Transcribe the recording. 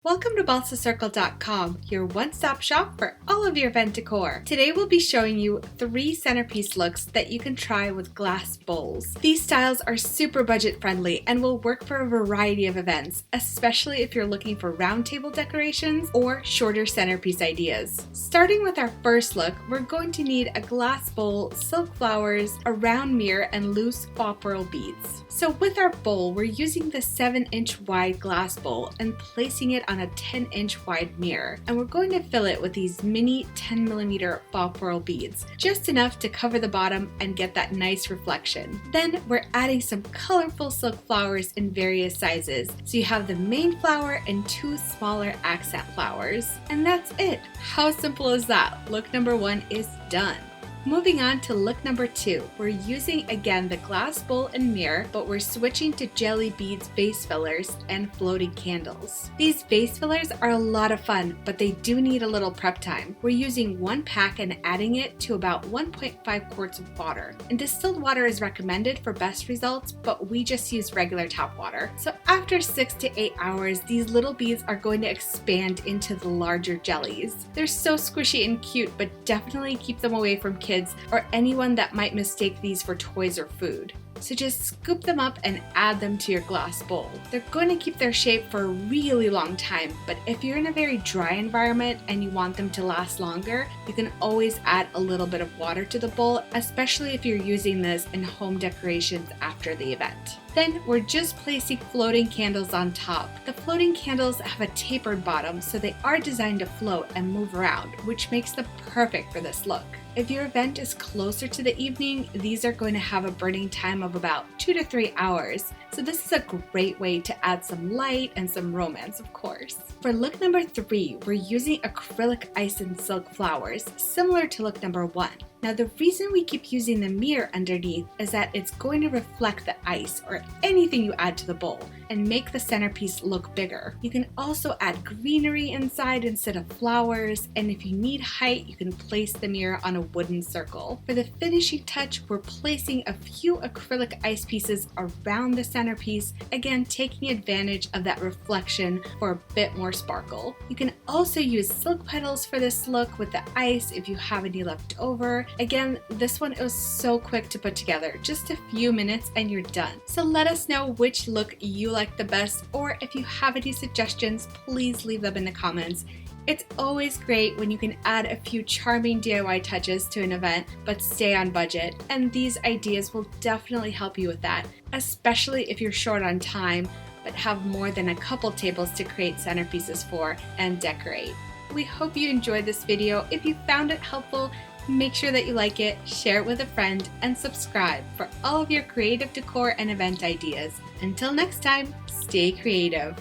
Welcome to BalsaCircle.com, your one-stop shop for all of your event decor. Today we'll be showing you 3 centerpiece looks that you can try with glass bowls. These styles are super budget friendly and will work for a variety of events, especially if you're looking for round table decorations or shorter centerpiece ideas. Starting with our first look, we're going to need a glass bowl, silk flowers, a round mirror, and loose fall pearl beads. So with our bowl, we're using the 7-inch wide glass bowl and placing it on a 10-inch wide mirror, and we're going to fill it with these mini 10mm fall pearl beads, just enough to cover the bottom and get that nice reflection. Then we're adding some colorful silk flowers in various sizes, so you have the main flower and 2 smaller accent flowers. And that's it! How simple is that? Look number 1 is done. Moving on to look number 2, we're using again the glass bowl and mirror, but we're switching to jelly beads vase fillers and floating candles. These vase fillers are a lot of fun, but they do need a little prep time. We're using 1 pack and adding it to about 1.5 quarts of water. And distilled water is recommended for best results, but we just use regular tap water. So after 6 to 8 hours, these little beads are going to expand into the larger jellies. They're so squishy and cute, but definitely keep them away from kids or anyone that might mistake these for toys or food. So just scoop them up and add them to your glass bowl. They're going to keep their shape for a really long time, but if you're in a very dry environment and you want them to last longer, you can always add a little bit of water to the bowl, especially if you're using this in home decorations after the event. Then we're just placing floating candles on top. The floating candles have a tapered bottom, so they are designed to float and move around, which makes them perfect for this look. If your event is closer to the evening, these are going to have a burning time of about 2 to 3 hours. So this is a great way to add some light and some romance, of course. For look number 3, we're using acrylic ice and silk flowers, similar to look number 1. Now the reason we keep using the mirror underneath is that it's going to reflect the ice or anything you add to the bowl and make the centerpiece look bigger. You can also add greenery inside instead of flowers, and if you need height, you can place the mirror on a wooden circle. For the finishing touch, we're placing a few acrylic ice pieces around the centerpiece, again taking advantage of that reflection for a bit more sparkle. You can also use silk petals for this look with the ice if you have any left over. Again, this one was so quick to put together, just a few minutes and you're done. So let us know which look you like the best, or if you have any suggestions, please leave them in the comments. It's always great when you can add a few charming DIY touches to an event, but stay on budget, and these ideas will definitely help you with that, especially if you're short on time, but have more than a couple tables to create centerpieces for and decorate. We hope you enjoyed this video. If you found it helpful, make sure that you like it, share it with a friend, and subscribe for all of your creative decor and event ideas. Until next time, stay creative.